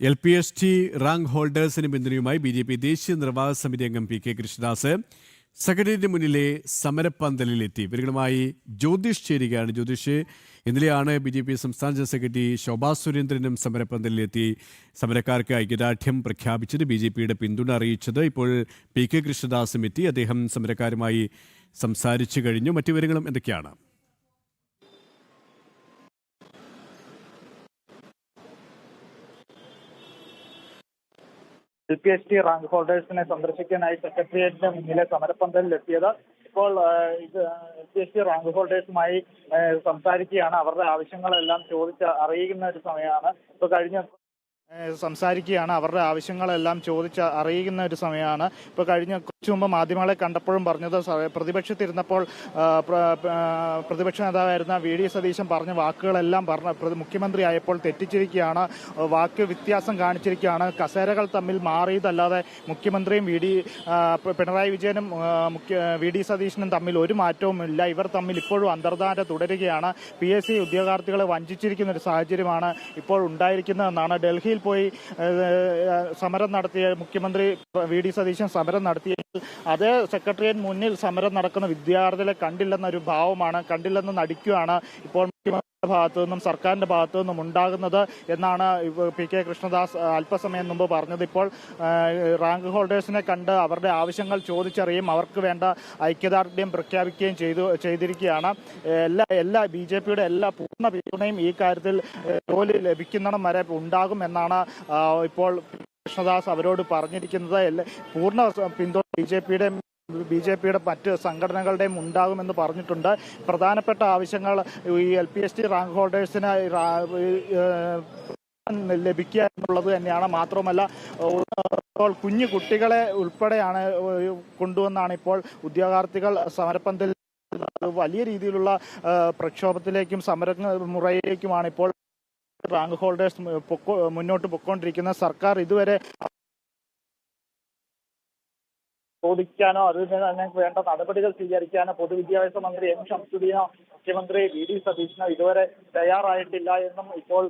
LPST rank ഹോൾഡേഴ്സിന് പിന്തുണയുമായി BJP ദേശീയ നിർവാഹക സമിതി അംഗം PK കൃഷ്ണദാസ് സെക്രട്ടേറിയറ്റിന് മുന്നിലെ സമരപ്പന്തലിലെത്തി. ഇവരുമായി ജ്യോതിഷ് ചേരുകയാണ്. ജ്യോതിഷ്, ഇന്നലെയാണ് BJP സംസ്ഥാന ജനറൽ സെക്രട്ടറി ശോഭാ സുരേന്ദ്രനും സമരപ്പന്തലിലെത്തി സമരക്കാർക്ക് ഐക്യദാർഢ്യം പ്രഖ്യാപിച്ചത്, BJPയുടെ പിന്തുണ അറിയിച്ചത്. ഇപ്പോൾ PK കൃഷ്ണദാസും എത്തി. അദ്ദേഹം സമരക്കാരുമായി സംസാരിച്ചു കഴിഞ്ഞു. മറ്റു വിവരങ്ങളും എന്തൊക്കെയാണ്? LPST റാങ്ക് ഹോൾഡേഴ്സിനെ സന്ദർശിക്കാനായി സെക്രട്ടേറിയറ്റിന് മുന്നിലെ സമരപ്പന്തലിലെത്തിയത്. ഇപ്പോൾ LPST റാങ്ക് ഹോൾഡേഴ്സുമായി സംസാരിക്കുകയാണ്. അവരുടെ ആവശ്യങ്ങളെല്ലാം അറിയിക്കുന്ന ഒരു സമയമാണ്. ഇപ്പോൾ കഴിഞ്ഞ കുറച്ചു മുമ്പ് മാധ്യമങ്ങളെ കണ്ടപ്പോഴും പറഞ്ഞത്, പ്രതിപക്ഷത്തിരുന്നപ്പോൾ പ്രതിപക്ഷ നേതാവായിരുന്ന VD സതീശൻ പറഞ്ഞ വാക്കുകളെല്ലാം മുഖ്യമന്ത്രി ആയപ്പോൾ തെറ്റിച്ചിരിക്കുകയാണ്, വാക്ക് വ്യത്യാസം കാണിച്ചിരിക്കുകയാണ്. കസേരകൾ തമ്മിൽ മാറിയതല്ലാതെ മുഖ്യമന്ത്രിയും പിണറായി വിജയനും VD സതീശനും തമ്മിൽ ഒരു മാറ്റവും ഇല്ല. ഇവർ തമ്മിൽ ഇപ്പോഴും അന്തർധാര തുടരുകയാണ്. PSC ഉദ്യോഗാർത്ഥികളെ വഞ്ചിച്ചിരിക്കുന്ന ഒരു സാഹചര്യമാണ് ഇപ്പോൾ ഉണ്ടായിരിക്കുന്നതെന്നാണ്. ഡൽഹിയിൽ പോയി സമരം നടത്തിയ മുഖ്യമന്ത്രി VD സതീശൻ സമരം നടത്തിയ അതേ സെക്രട്ടേറിയറ്റ് മുന്നിൽ സമരം നടക്കുന്ന വിദ്യാർത്ഥികളെ കണ്ടില്ലെന്നൊരു ഭാവമാണ്, കണ്ടില്ലെന്ന് നടിക്കുകയാണ് ഇപ്പോൾ മുഖ്യമന്ത്രിയുടെ ഭാഗത്തു നിന്നും സർക്കാരിന്റെ ഭാഗത്തു നിന്നും ഉണ്ടാകുന്നത് എന്നാണ് PK കൃഷ്ണദാസ് അല്പസമയം മുമ്പ് പറഞ്ഞത്. ഇപ്പോൾ റാങ്ക് ഹോൾഡേഴ്സിനെ കണ്ട് അവരുടെ ആവശ്യങ്ങൾ ചോദിച്ചറിയും, അവർക്ക് വേണ്ട ഐക്യദാർഢ്യം പ്രഖ്യാപിക്കുകയും ചെയ്തിരിക്കുകയാണ്. എല്ലാ BJPയുടെ എല്ലാ പൂർണ്ണ പിന്തുണയും ഈ കാര്യത്തിൽ ജോലി ലഭിക്കുന്നിടം വരെ ഉണ്ടാകും എന്നാണ് ഇപ്പോൾ കൃഷ്ണദാസ് അവരോട് പറഞ്ഞിരിക്കുന്നത്. പൂർണ്ണ പിന്തുണ BJPയുടെ മറ്റ് സംഘടനകളുടെയും ഉണ്ടാകുമെന്ന് പറഞ്ഞിട്ടുണ്ട്. പ്രധാനപ്പെട്ട ആവശ്യങ്ങൾ ഈ LPST റാങ്ക് ഹോൾഡേഴ്സിന് ലഭിക്കുക എന്നുള്ളത് തന്നെയാണ്. മാത്രമല്ല, കുഞ്ഞു കുട്ടികളെ ഉൾപ്പെടെയാണ് കൊണ്ടുവന്നാണ് ഇപ്പോൾ ഉദ്യോഗാർത്ഥികൾ സമരപ്പന്തൽ വലിയ രീതിയിലുള്ള പ്രക്ഷോഭത്തിലേക്കും സമരമുറയിലേക്കുമാണ് ഇപ്പോൾ റാങ്ക് ഹോൾഡേഴ്സ് മുന്നോട്ട് പൊയ്ക്കൊണ്ടിരിക്കുന്നത്. സർക്കാർ ഇതുവരെ ചോദിക്കാനോ അതിന് തന്നെ വേണ്ട നടപടികൾ സ്വീകരിക്കാനോ പൊതുവിദ്യാഭ്യാസ മന്ത്രി M ഷംസുദ്ദീനോ മുഖ്യമന്ത്രി VD സതീശനോ ഇതുവരെ തയ്യാറായിട്ടില്ല എന്നും ഇപ്പോൾ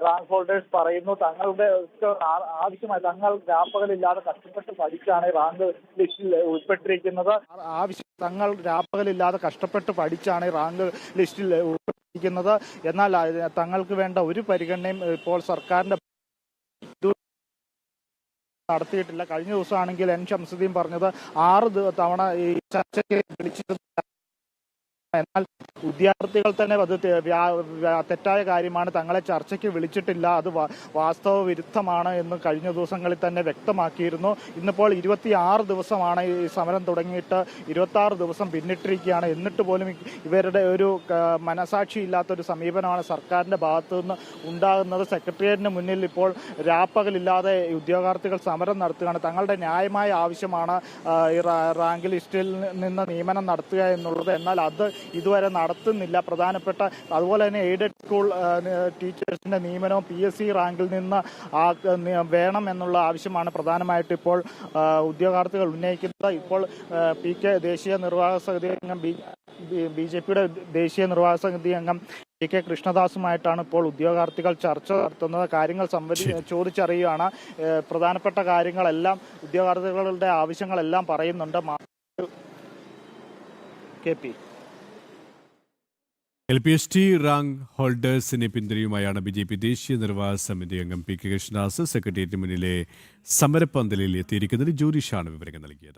റാങ്ക് ഹോൾഡേഴ്സ് പറയുന്നു. തങ്ങളുടെ ആവശ്യമായി തങ്ങൾ രാപ്പകലില്ലാതെ കഷ്ടപ്പെട്ട് പഠിച്ചാണ് റാങ്ക് ലിസ്റ്റിൽ ഉൾപ്പെട്ടിരിക്കുന്നത്. എന്നാൽ തങ്ങൾക്ക് വേണ്ട ഒരു പരിഗണനയും ഇപ്പോൾ സർക്കാരിന്റെ നടത്തിയിട്ടില്ല. കഴിഞ്ഞ ദിവസമാണെങ്കിൽ M ഷംസുദ്ദീൻ പറഞ്ഞത് 6 തവണ ഈ ചർച്ചയ്ക്ക് വിളിച്ചിരുന്നു. എന്നാൽ വിദ്യാർത്ഥികൾ തന്നെ അത് തെറ്റായ കാര്യമാണ്, തങ്ങളെ ചർച്ചയ്ക്ക് വിളിച്ചിട്ടില്ല, അത് വാസ്തവ വിരുദ്ധമാണ് എന്ന് കഴിഞ്ഞ ദിവസങ്ങളിൽ തന്നെ വ്യക്തമാക്കിയിരുന്നു. ഇന്നിപ്പോൾ 26 ദിവസമാണ് ഈ സമരം തുടങ്ങിയിട്ട്, 26 ദിവസം പിന്നിട്ടിരിക്കുകയാണ്. എന്നിട്ട് പോലും ഇവരുടെ ഒരു മനസാക്ഷി ഇല്ലാത്തൊരു സമീപനമാണ് സർക്കാരിന്റെ ഭാഗത്തു നിന്ന് ഉണ്ടാകുന്നത്. സെക്രട്ടേറിയറ്റിന് മുന്നിൽ ഇപ്പോൾ രാപ്പകലില്ലാതെ ഉദ്യോഗാർത്ഥികൾ സമരം നടത്തുകയാണ്. തങ്ങളുടെ ന്യായമായ ആവശ്യമാണ് റാങ്ക് ലിസ്റ്റിൽ നിന്ന് നിയമനം നടത്തുക എന്നുള്ളത്. എന്നാൽ അത് ഇതുവരെ നടത്തുന്നില്ല. പ്രധാനപ്പെട്ട അതുപോലെ തന്നെ എയ്ഡഡ് സ്കൂൾ ടീച്ചേഴ്സിന്റെ നിയമനവും PSC റാങ്കിൽ നിന്ന് വേണം എന്നുള്ള ആവശ്യമാണ് പ്രധാനമായിട്ട് ഇപ്പോൾ ഉദ്യോഗാർത്ഥികൾ ഉന്നയിക്കുന്നത്. ഇപ്പോൾ PK ദേശീയ നിർവാഹക സമിതി അംഗം BJPയുടെ ദേശീയ നിർവാഹക സമിതി അംഗം PK കൃഷ്ണദാസുമായിട്ടാണ് ഇപ്പോൾ ഉദ്യോഗാർത്ഥികൾ ചർച്ച നടത്തുന്നത്. കാര്യങ്ങൾ ചോദിച്ചറിയുകയാണ്. പ്രധാനപ്പെട്ട കാര്യങ്ങളെല്ലാം ഉദ്യോഗാർത്ഥികളുടെ ആവശ്യങ്ങളെല്ലാം പറയുന്നുണ്ട്. KP LPST റാങ്ക് ഹോൾഡേഴ്സിനെ പിന്തുണയുമായാണ് BJP ദേശീയ നിർവാഹക സമിതി അംഗം PK കൃഷ്ണദാസ് സെക്രട്ടേറിയറ്റിന് മുന്നിലെ സമരപ്പന്തലിൽ എത്തിയിരിക്കുന്നത്. ജ്യോതിഷാണ് വിവരങ്ങൾ നൽകിയത്.